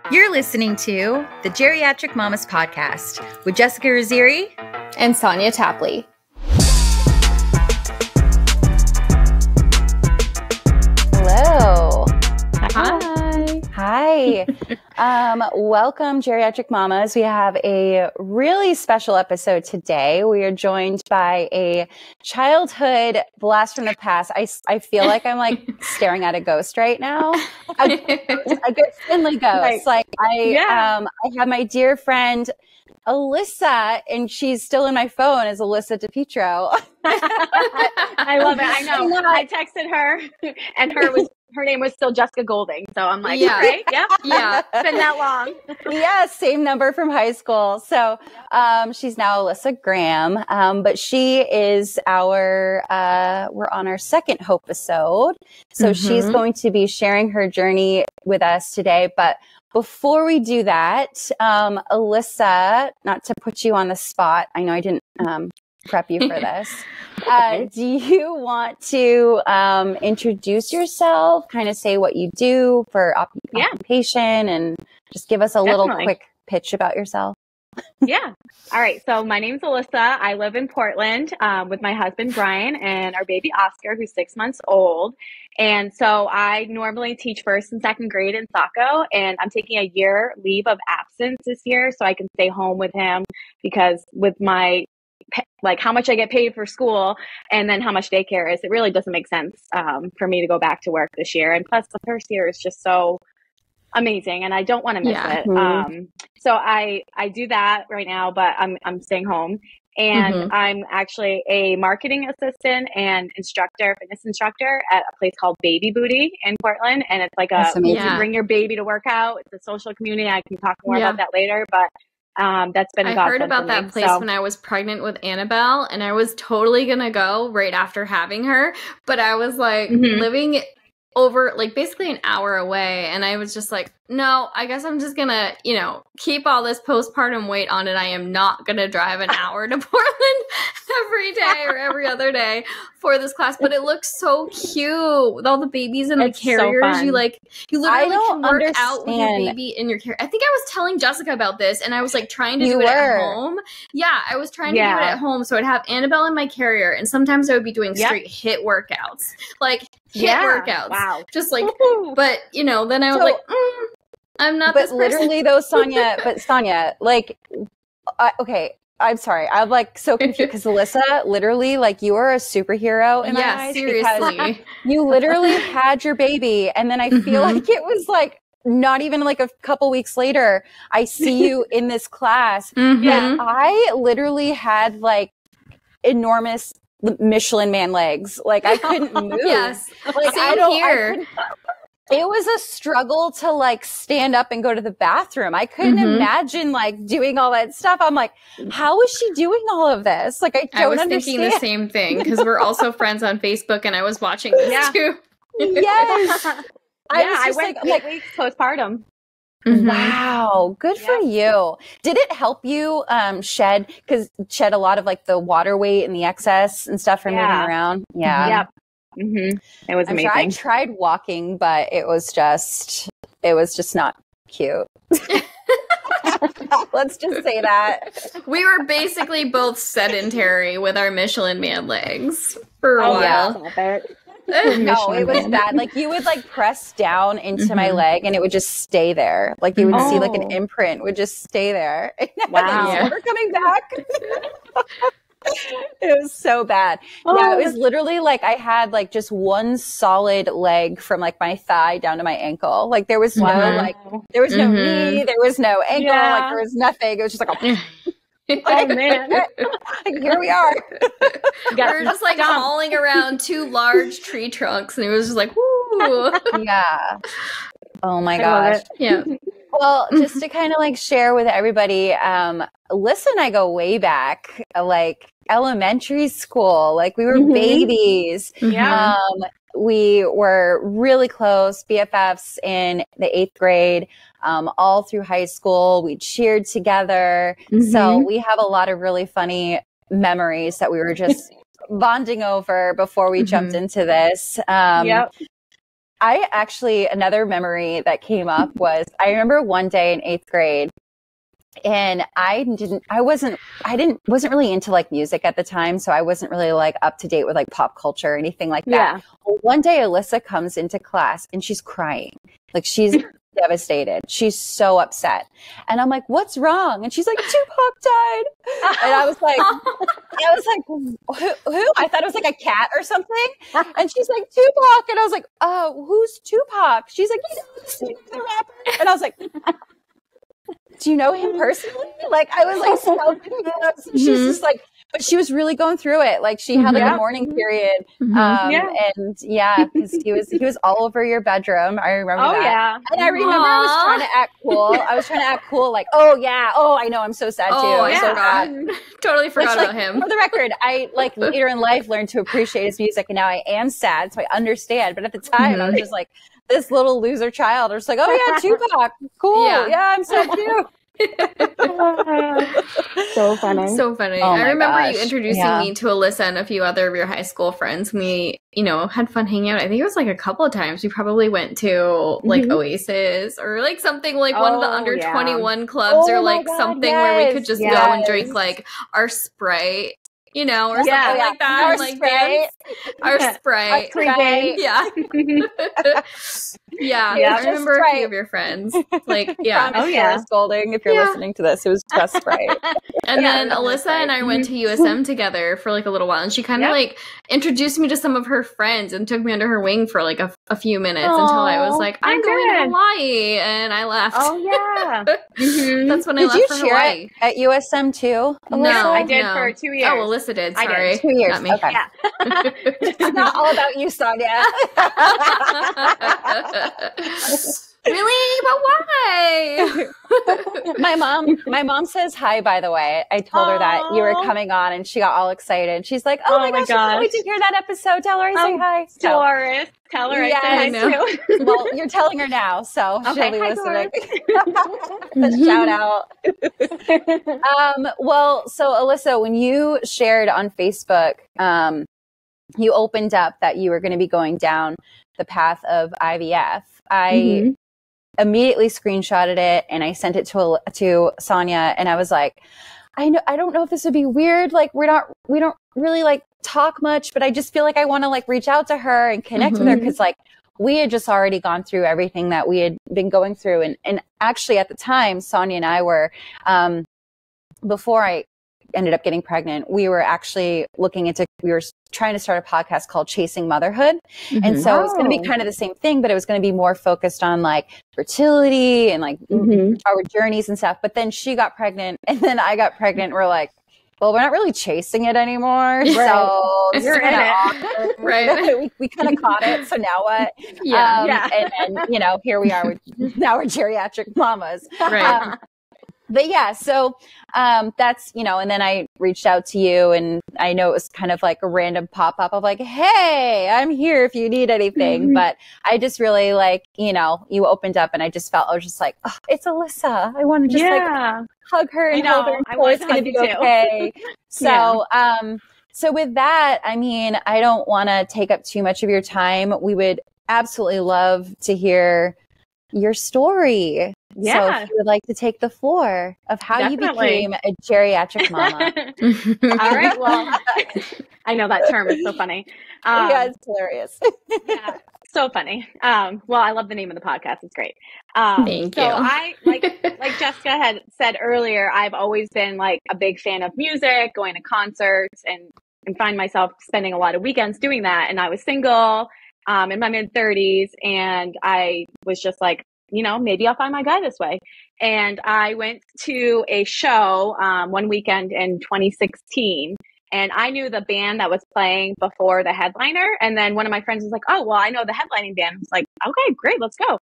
You're listening to the Geriatric Mamas Podcast with Jessica Raziri and Sonia Tapley. Hello. Hi. Hi. Welcome, Geriatric Mamas. We have a really special episode today. We are joined by a childhood blast from the past. I feel like I'm like staring at a ghost right now. A good friendly ghost. Right. I have my dear friend Alyssa, and she's still in my phone as Alyssa DePietro. I love it. I know. I texted her, and her name was still Jessica Golding. So I'm like, yeah. Right? Yep. Yeah. It's been that long. Yeah, same number from high school. So she's now Alyssa Graham, but she is we're on our second HOPEisode. So she's going to be sharing her journey with us today. But before we do that, Alyssa, not to put you on the spot, I know I didn't prep you for this. Do you want to introduce yourself, kind of say what you do for occupation, and just give us a little quick pitch about yourself? Yeah. All right. So my name's Alyssa. I live in Portland with my husband, Brian, and our baby, Oscar, who's 6 months old. And so I normally teach first and second grade in Saco, and I'm taking a year leave of absence this year so I can stay home with him, because with my like how much I get paid for school and then how much daycare is, it really doesn't make sense for me to go back to work this year. And plus the first year is just so amazing and I don't want to miss it. So I do that right now, but I'm staying home, and I'm actually a marketing assistant and fitness instructor at a place called Baby Booty in Portland. And it's like you can bring your baby to work out. It's a social community. I can talk more about that later, but that's been a godsend. I heard about that place when I was pregnant with Annabelle, and I was totally gonna go right after having her, but I was like living over like basically an hour away, and I was just like, no, I guess I'm just gonna, keep all this postpartum weight on, and I am not gonna drive an hour to Portland every day or every other day for this class. But it looks so cute with all the babies in the carriers. So you literally can work out with your baby in your carrier. I think I was telling Jessica about this, and I was like trying to do it at home. Yeah, I was trying to do it at home. So I'd have Annabelle in my carrier, and sometimes I would be doing straight HIIT workouts, like HIIT workouts. Wow. Just like, but then I was like, I'm not. But literally though, Sonia, like, okay. I'm sorry. I'm like so confused because Alyssa, literally, like you are a superhero in my eyes. Seriously. You literally had your baby, and then I feel like it was like not even like a couple weeks later, I see you in this class, and I literally had like enormous Michelin Man legs. Like I couldn't move. Yes. Like Same here. It was a struggle to like stand up and go to the bathroom. I couldn't imagine like doing all that stuff. I'm like, how is she doing all of this? Like, I was thinking the same thing, because we're also friends on Facebook, and I was watching this too. Yes. I went 8 weeks postpartum. Wow. Good for you. Did it help you shed a lot of like the water weight and the excess and stuff from moving around? Yeah. Yep. It was amazing. I tried walking, but it was just not cute. Let's just say that. We were basically both sedentary with our Michelin Man legs for a while. No, it was bad. Like you would like press down into my leg, and it would just stay there. Like you would see like an imprint would just stay there. Wow. We're coming back. It was so bad. Yeah, it was literally like I had like just one solid leg from like my thigh down to my ankle. Like there was no there was no knee, there was no ankle, like there was nothing. It was just like oh man. Here we are. We were just like hauling around 2 large tree trunks, and it was just like, whoo. Yeah. Oh my gosh. Yeah. Well, just to kind of like share with everybody, Alyssa and I go way back, like elementary school. Like we were babies. Yeah. We were really close, BFFs in the 8th grade, all through high school. We cheered together. So we have a lot of really funny memories that we were just bonding over before we jumped into this. I actually, another memory that came up was I remember one day in 8th grade, and wasn't really into like music at the time. So I wasn't really like up to date with like pop culture or anything like that. Yeah. Well, one day Alyssa comes into class and she's crying. Like she's devastated. She's so upset. And I'm like, what's wrong? And she's like, Tupac died. And I was like, who? I thought it was like a cat or something. And she's like, Tupac. And I was like, who's Tupac? She's like, the rapper. And I was like, do you know him personally? Like, I was like, so confused. She was just like, but she was really going through it. Like she had like a mourning period. And because he was all over your bedroom. I remember that. Yeah. And I remember I was trying to act cool. Like, I know, I'm so sad too. I'm so sad. Totally forgot about him. For the record, I like later in life learned to appreciate his music, and now I am sad, so I understand. But at the time, I was just like this little loser child. I was like, oh yeah, Tupac, cool. Yeah, I'm sad too. So funny. Oh, I remember you introducing me to Alyssa and a few other of your high school friends. We, had fun hanging out. I think it was like a couple of times. We probably went to like Oasis or like something like one of the under 21 clubs or like something where we could just go and drink like our Sprite. Or something like that. Our like Sprite. Our Sprite. I remember a few of your friends. Like, Golding, if you're listening to this, it was just Sprite. And then Alyssa and I went to USM together for like a little while, and she kind of like introduced me to some of her friends and took me under her wing for like a few minutes until I was like, I'm going to Hawaii, and I left. Oh yeah, that's when I left for Hawaii. At USM too? Alyssa? No, I did for 2 years. Oh, Alyssa did. Sorry, I did. 2 years. Not me. Okay. Yeah. It's not all about you, Sonia. Really? But why? My mom says hi, by the way. I told her that you were coming on, and she got all excited. She's like, oh my gosh, I can't wait to hear that episode. Tell her I say hi. Doris. Tell her I say hi too. Well, you're telling her now, so she'll be listening. Shout out. So Alyssa, when you shared on Facebook, you opened up that you were going to be going down the path of IVF. I immediately screenshotted it and I sent it to Sonia, and I was like, I don't know if this would be weird. Like we don't really like talk much, but I just feel like I want to like reach out to her and connect with her, because like we had just already gone through everything that we had been going through, and actually at the time, Sonia and I were before I ended up getting pregnant, we were actually we were trying to start a podcast called Chasing Motherhood. And so it's going to be kind of the same thing, but it was going to be more focused on like fertility and like our journeys and stuff. But then she got pregnant and then I got pregnant. We're like, well, we're not really chasing it anymore. Right. So you're in it. Right. we kind of caught it. So now what? And here we are. Now we're geriatric mamas. Right. But yeah, so that's, and then I reached out to you, and I know it was kind of like a random pop-up of like, hey, I'm here if you need anything. But I just really like, you opened up, and I just felt, I was just like, oh, it's Alyssa. I want to just like hug her and hold her. I was going to be okay. So, so with that, I mean, I don't want to take up too much of your time. We would absolutely love to hear your story. Yeah. So if you would like to take the floor of how you became a geriatric mama. All right. Well, I know that term is so funny. It's hilarious. So funny. Well, I love the name of the podcast. It's great. Thank you. So I, like Jessica had said earlier, I've always been like a big fan of music, going to concerts, and find myself spending a lot of weekends doing that. And I was single in my mid-30s, and I was just like, maybe I'll find my guy this way. And I went to a show one weekend in 2016, and I knew the band that was playing before the headliner. And then one of my friends was like, oh, well, I know the headlining band. I was like, okay, great, let's go.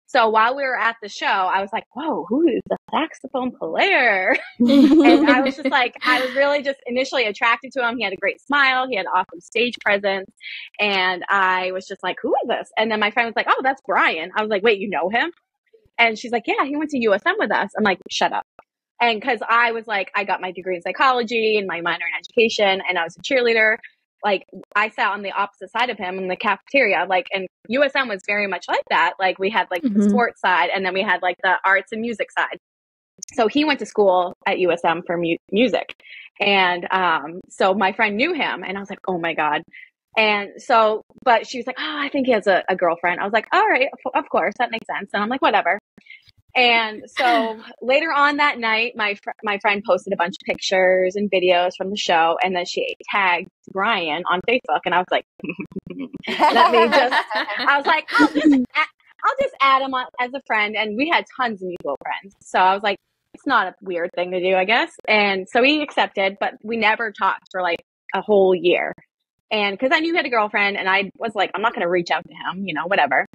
So while we were at the show, I was like, whoa, who is the saxophone player? And I was just like, I was really just initially attracted to him. He had a great smile. He had awesome stage presence. And I was just like, who is this? And then my friend was like, oh, that's Brian. I was like, wait, you know him? And she's like, yeah, he went to USM with us. I'm like, shut up. And because I was like, I got my degree in psychology and my minor in education, and I was a cheerleader. like I sat on the opposite side of him in the cafeteria, like, and USM was very much like that. Like we had like the sports side, and then we had like the arts and music side. So he went to school at USM for music. And so my friend knew him, and I was like, oh my God. And so, but she was like, oh, I think he has a girlfriend. I was like, all right, of course, that makes sense. And I'm like, whatever. And so later on that night, my friend posted a bunch of pictures and videos from the show. And then she tagged Brian on Facebook. And I was like, I was like, I'll just add him on as a friend. And we had tons of mutual friends. So I was like, it's not a weird thing to do, I guess. And so he accepted, but we never talked for like a whole year. And because I knew he had a girlfriend, and I was like, I'm not going to reach out to him, you know, whatever.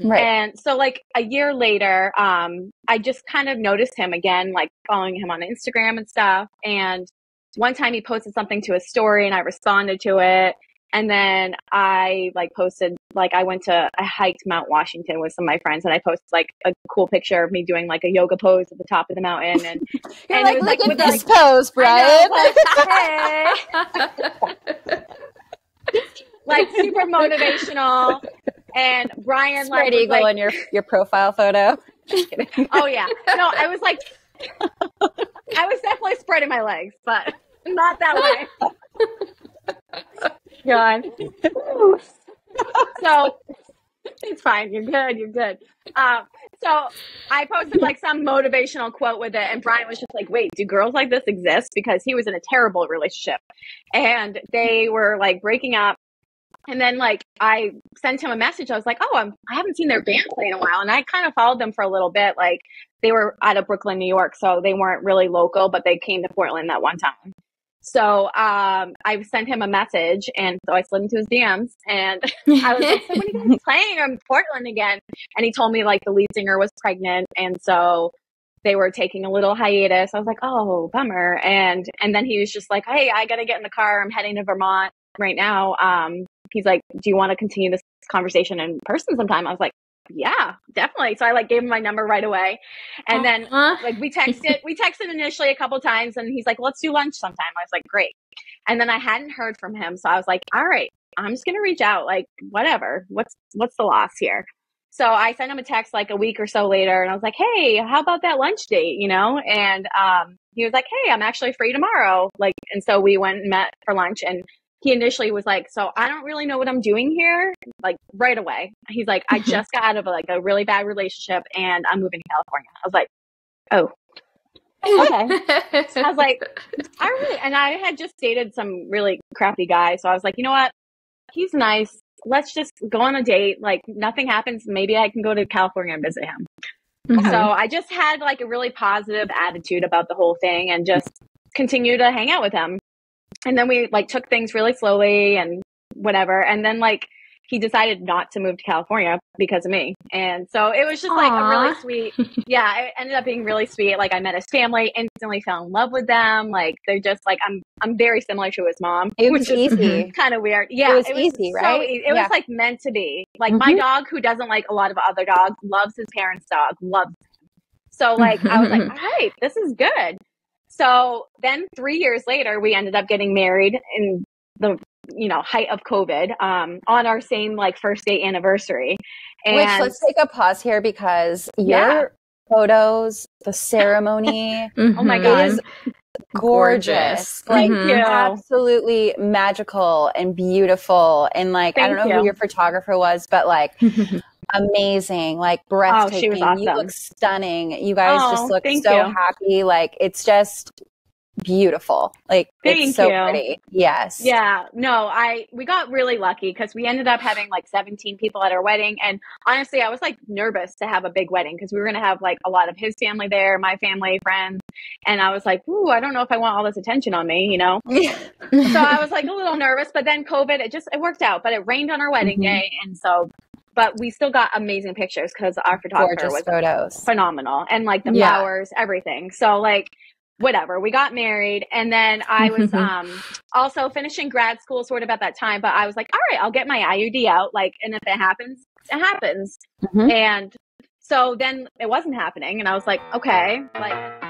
Right. And so like a year later, I just kind of noticed him again, like following him on Instagram and stuff. And one time he posted something to a story, and I responded to it. And then I like posted, like I hiked Mount Washington with some of my friends, and I posted like a cool picture of me doing like a yoga pose at the top of the mountain. And you're and like, it was look like, at this pose, Brian. Like super motivational. And Brian Spread eagle in your profile photo. Just kidding. Oh yeah. No, I was like, I was definitely spreading my legs, but not that way. God. So it's fine. You're good. You're good. So I posted like some motivational quote with it, and Brian was just like, wait, do girls like this exist? Because he was in a terrible relationship, and they were like breaking up. And then like I sent him a message. I was like, oh, I haven't seen their band play in a while. And I kind of followed them for a little bit. Like they were out of Brooklyn, New York. So they weren't really local, but they came to Portland that one time. So I sent him a message, and so I slid into his DMs, and I was like, so when are you guys playing in Portland again? And he told me like the lead singer was pregnant, and so they were taking a little hiatus. I was like, oh, bummer. And then he was just like, hey, I got to get in the car. I'm heading to Vermont right now. He's like, do you want to continue this conversation in person sometime? I was like, yeah, definitely. So I like gave him my number right away. And then like we texted initially a couple times, and he's like, let's do lunch sometime. I was like, great. And then I hadn't heard from him. So I was like, all right, I'm just going to reach out, like, whatever, what's the loss here? So I sent him a text like a week or so later, and I was like, hey, how about that lunch date? You know? And, he was like, hey, I'm actually free tomorrow. Like, and so we went and met for lunch, and he initially was like, so I don't really know what I'm doing here. Like right away. He's like, I just got out of like a really bad relationship, and I'm moving to California. I was like, oh, okay. I was like, and I had just dated some really crappy guy. So I was like, you know what? He's nice. Let's just go on a date. Like nothing happens. Maybe I can go to California and visit him. Mm-hmm. So I just had like a really positive attitude about the whole thing, and just continue to hang out with him. And then we like took things really slowly and whatever. And then like he decided not to move to California because of me. And so it was just like a really sweet, yeah, it ended up being really sweet. Like I met his family, instantly fell in love with them. Like they're just like, I'm very similar to his mom. It was easy. Kind of weird. Yeah. It was easy, right? So easy. It was like meant to be. Like my dog, who doesn't like a lot of other dogs, loves his parents' dog, loves him. So like, I was like, all right, this is good. So then 3 years later, we ended up getting married in the, height of COVID, on our same like first date anniversary. And which, let's take a pause here, because your photos, the ceremony, oh my God, is gorgeous. Like absolutely magical and beautiful. And like, I don't know who your photographer was, but like amazing, like breathtaking. Oh, she was awesome. You look stunning. You guys just look so happy. Like it's just beautiful. Like it's so pretty. Yes. Yeah. No, we got really lucky because we ended up having like 17 people at our wedding. And honestly, I was like nervous to have a big wedding because we were going to have like a lot of his family there, my family, friends. And I was like, ooh, I don't know if I want all this attention on me, So I was like a little nervous, but then COVID, it worked out, but it rained on our wedding day. And so, but we still got amazing pictures because our photographer was photos. Phenomenal. And like the flowers, everything. So like, whatever, we got married, and then I was also finishing grad school sort of at that time, but I was like, all right, I'll get my IUD out, like, and if it happens, it happens. And so then it wasn't happening, and I was like, okay, like